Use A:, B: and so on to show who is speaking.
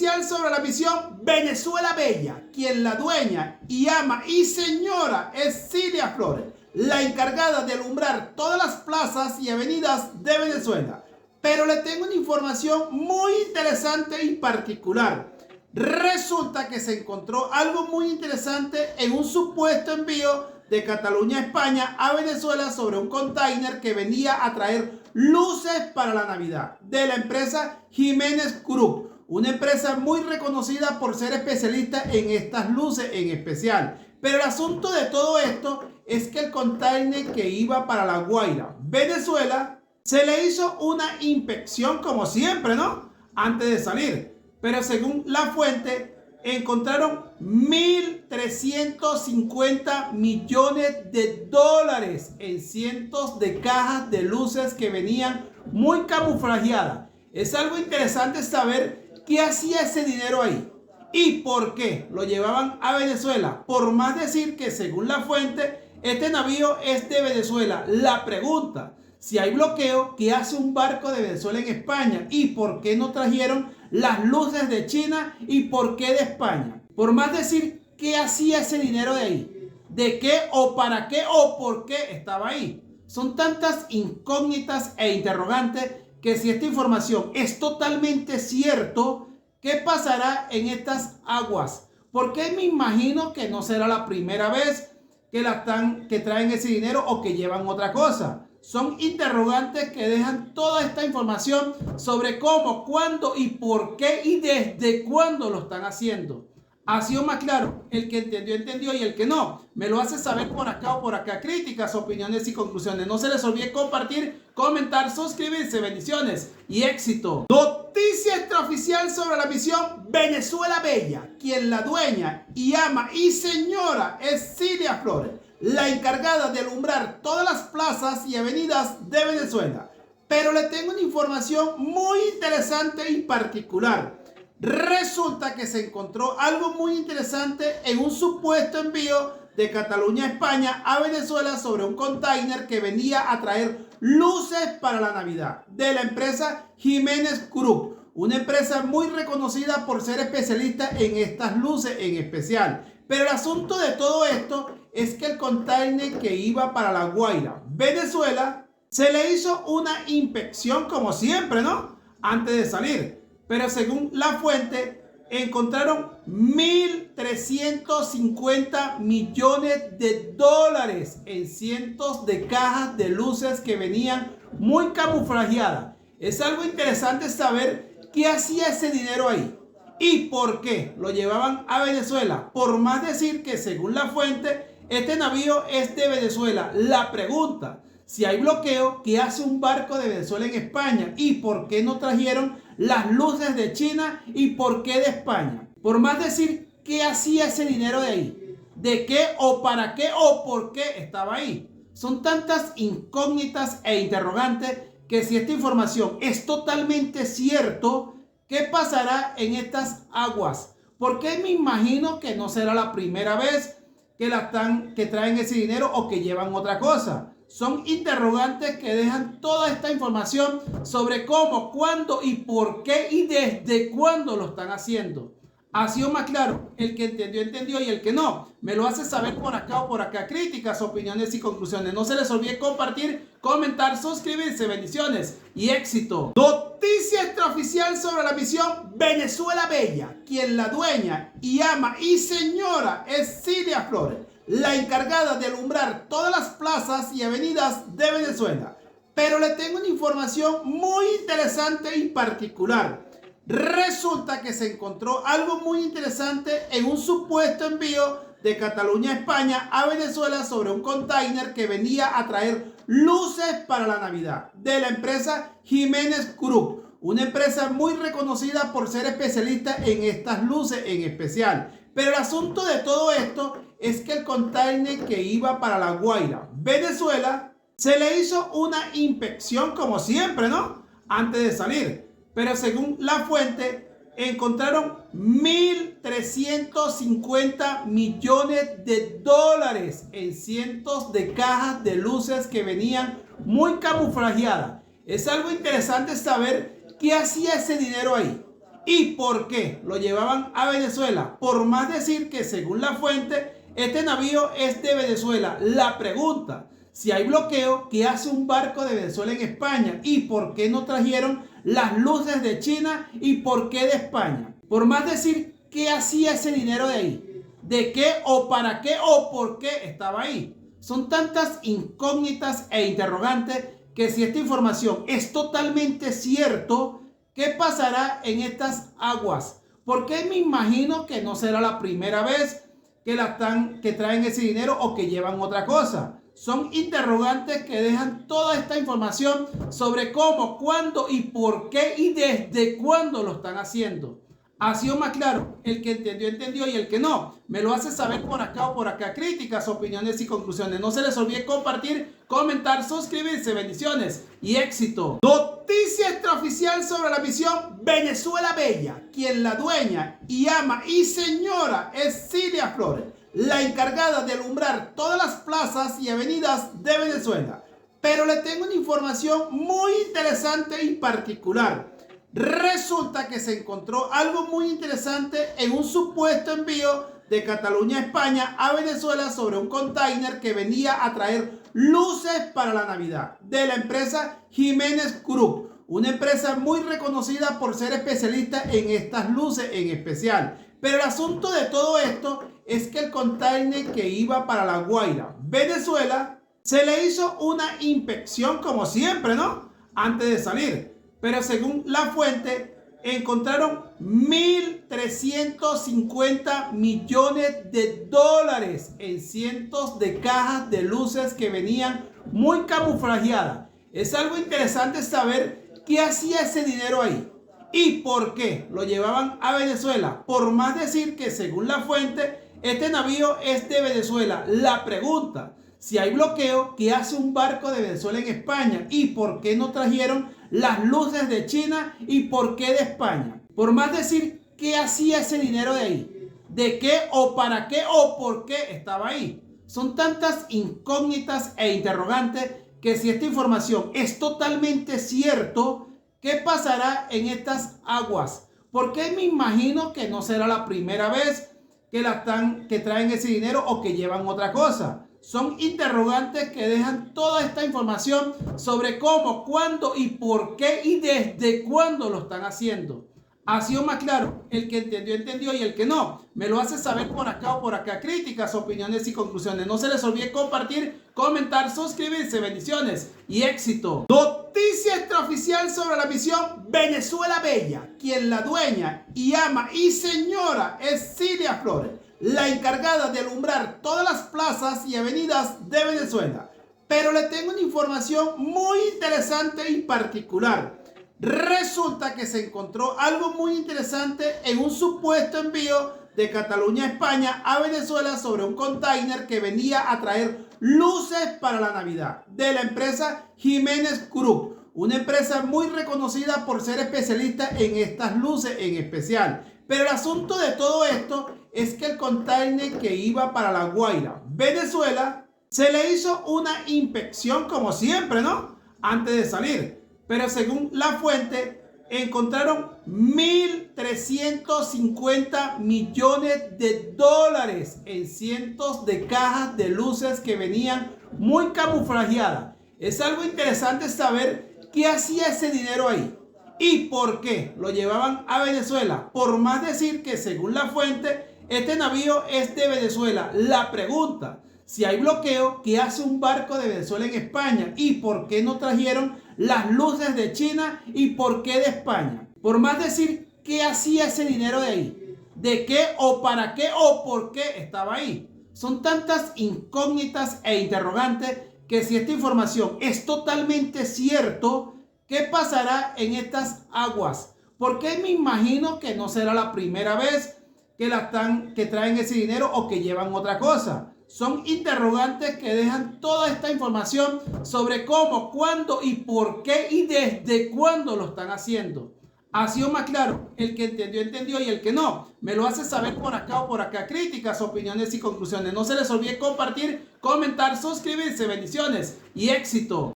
A: extraoficial sobre la misión Venezuela Bella, quien la dueña y ama y señora es Cilia Flores, la encargada de alumbrar todas las plazas y avenidas de Venezuela. Pero le tengo una información muy interesante y particular. Resulta que se encontró algo muy interesante en un supuesto envío de Cataluña, España a Venezuela sobre un container que venía a traer luces para la Navidad de la empresa Jiménez Group, una empresa muy reconocida por ser especialista en estas luces en especial. Pero el asunto de todo esto es que el container que iba para La Guaira, Venezuela, se le hizo una inspección como siempre, ¿no? Antes de salir. Pero según la fuente, encontraron 1.350 millones de dólares en cientos de cajas de luces que venían muy camuflajeadas. Es algo interesante saber qué hacía ese dinero ahí y por qué lo llevaban a Venezuela. Por más decir que según la fuente, este navío es de Venezuela. La pregunta: si hay bloqueo, ¿qué hace un barco de Venezuela en España? ¿Y por qué no trajeron las luces de China? ¿Y por qué de España? Por más decir, ¿qué hacía ese dinero de ahí? ¿De qué o para qué o por qué estaba ahí? Son tantas incógnitas e interrogantes que si esta información es totalmente cierto, ¿qué pasará en estas aguas? Porque me imagino que no será la primera vez que traen ese dinero o que llevan otra cosa. Son interrogantes que dejan toda esta información sobre cómo, cuándo y por qué y desde cuándo lo están haciendo. Ha sido más claro. El que entendió, entendió, y el que no, me lo hace saber por acá o por acá. Críticas, opiniones y conclusiones. No se les olvide compartir, comentar, suscribirse. Bendiciones y éxito. Noticia extraoficial sobre la misión Venezuela Bella, quien la dueña y ama y señora es Cilia Flores, la encargada de alumbrar todas las plazas y avenidas de Venezuela. Pero le tengo una información muy interesante y particular. Resulta que se encontró algo muy interesante en un supuesto envío de Cataluña, España a Venezuela sobre un container que venía a traer luces para la Navidad de la empresa Jiménez Group, una empresa muy reconocida por ser especialista en estas luces en especial. Pero el asunto de todo esto es que el container que iba para La Guaira, Venezuela, se le hizo una inspección como siempre, ¿no? Antes de salir. Pero según la fuente, encontraron 1.350 millones de dólares en cientos de cajas de luces que venían muy camuflajeadas. Es algo interesante saber qué hacía ese dinero ahí y por qué lo llevaban a Venezuela. Por más decir que según la fuente, este navío es de Venezuela. La pregunta: si hay bloqueo, ¿qué hace un barco de Venezuela en España? ¿Y por qué no trajeron las luces de China? ¿Y por qué de España? Por más decir, ¿qué hacía ese dinero de ahí? ¿De qué o para qué o por qué estaba ahí? Son tantas incógnitas e interrogantes que si esta información es totalmente cierto, ¿qué pasará en estas aguas? Porque me imagino que no será la primera vez que traen ese dinero o que llevan otra cosa. Son interrogantes que dejan toda esta información sobre cómo, cuándo y por qué y desde cuándo lo están haciendo. Ha sido más claro. El que entendió, entendió, y el que no, me lo hace saber por acá o por acá. Críticas, opiniones y conclusiones. No se les olvide compartir, comentar, suscribirse. Bendiciones y éxito. Noticia extraoficial sobre la misión Venezuela Bella, quien la dueña y ama y señora es Cilia Flores, la encargada de alumbrar todas las plazas y avenidas de Venezuela. Pero le tengo una información muy interesante y particular. Resulta que se encontró algo muy interesante en un supuesto envío de Cataluña, España a Venezuela sobre un container que venía a traer luces para la Navidad de la empresa Jiménez Group, una empresa muy reconocida por ser especialista en estas luces en especial. Pero el asunto de todo esto es que el container que iba para La Guaira, Venezuela, se le hizo una inspección como siempre, ¿no? Antes de salir. Pero según la fuente, encontraron 1.350 millones de dólares en cientos de cajas de luces que venían muy camuflajeadas. Es algo interesante saber qué hacía ese dinero ahí ¿Y por qué lo llevaban a Venezuela? Por más decir que según la fuente, este navío es de Venezuela. La pregunta, si hay bloqueo, ¿qué hace un barco de Venezuela en España? ¿Y por qué no trajeron las luces de China? ¿Y por qué de España? Por más decir, ¿qué hacía ese dinero de ahí? ¿De qué o para qué o por qué estaba ahí? Son tantas incógnitas e interrogantes que si esta información es totalmente cierto, ¿qué pasará en estas aguas? Porque me imagino que no será la primera vez que traen ese dinero o que llevan otra cosa. Son interrogantes que dejan toda esta información sobre cómo, cuándo y por qué y desde cuándo lo están haciendo. Ha sido más claro. El que entendió, entendió, y el que no, me lo hace saber por acá o por acá. Críticas, opiniones y conclusiones. No se les olvide compartir, comentar, suscribirse. Bendiciones y éxito. Noticia extraoficial sobre la misión Venezuela Bella. Quien la dueña y ama y señora es Cilia Flores, la encargada de alumbrar todas las plazas y avenidas de Venezuela. Pero le tengo una información muy interesante y particular. Resulta que se encontró algo muy interesante en un supuesto envío de Cataluña, España a Venezuela sobre un container que venía a traer luces para la Navidad de la empresa Jiménez Group, una empresa muy reconocida por ser especialista en estas luces en especial. Pero el asunto de todo esto es que el container que iba para La Guaira, Venezuela, se le hizo una inspección como siempre, ¿no? Antes de salir. Pero según la fuente, encontraron 1.350 millones de dólares en cientos de cajas de luces que venían muy camuflajeadas. Es algo interesante saber qué hacía ese dinero ahí y por qué lo llevaban a Venezuela. Por más decir que según la fuente, este navío es de Venezuela. La pregunta, si hay bloqueo, ¿qué hace un barco de Venezuela en España? ¿Y por qué no trajeron las luces de China? ¿Y por qué de España? Por más decir, ¿qué hacía ese dinero de ahí? ¿De qué o para qué o por qué estaba ahí? Son tantas incógnitas e interrogantes que si esta información es totalmente cierto, ¿qué pasará en estas aguas? Porque me imagino que no será la primera vez que traen ese dinero o que llevan otra cosa. Son interrogantes que dejan toda esta información sobre cómo, cuándo y por qué y desde cuándo lo están haciendo. Ha sido más claro. El que entendió, entendió, y el que no, me lo hace saber por acá o por acá. Críticas, opiniones y conclusiones. No se les olvide compartir, comentar, suscribirse. Bendiciones y éxito. Noticia extraoficial sobre la misión Venezuela Bella. Quien la dueña y ama y señora es Cilia Flores, la encargada de alumbrar todas las plazas y avenidas de Venezuela. Pero le tengo una información muy interesante y particular. Resulta que se encontró algo muy interesante en un supuesto envío de Cataluña, España a Venezuela sobre un container que venía a traer luces para la Navidad de la empresa Jiménez Group, una empresa muy reconocida por ser especialista en estas luces en especial. Pero el asunto de todo esto es que el container que iba para La Guaira, Venezuela, se le hizo una inspección como siempre, ¿no? Antes de salir. Pero según la fuente, encontraron 1.350 millones de dólares en cientos de cajas de luces que venían muy camuflajeadas. Es algo interesante saber qué hacía ese dinero ahí y por qué lo llevaban a Venezuela. Por más decir que según la fuente, este navío es de Venezuela. La pregunta, si hay bloqueo, ¿qué hace un barco de Venezuela en España? ¿Y por qué no trajeron las luces de China? ¿Y por qué de España? Por más decir, ¿qué hacía ese dinero de ahí? ¿De qué o para qué o por qué estaba ahí? Son tantas incógnitas e interrogantes que si esta información es totalmente cierto, ¿qué pasará en estas aguas? Porque me imagino que no será la primera vez que traen ese dinero o que llevan otra cosa. Son interrogantes que dejan toda esta información sobre cómo, cuándo y por qué y desde cuándo lo están haciendo. Ha sido más claro. El que entendió, entendió, y el que no, me lo hace saber por acá o por acá. Críticas, opiniones y conclusiones. No se les olvide compartir, comentar, suscribirse. Bendiciones y éxito.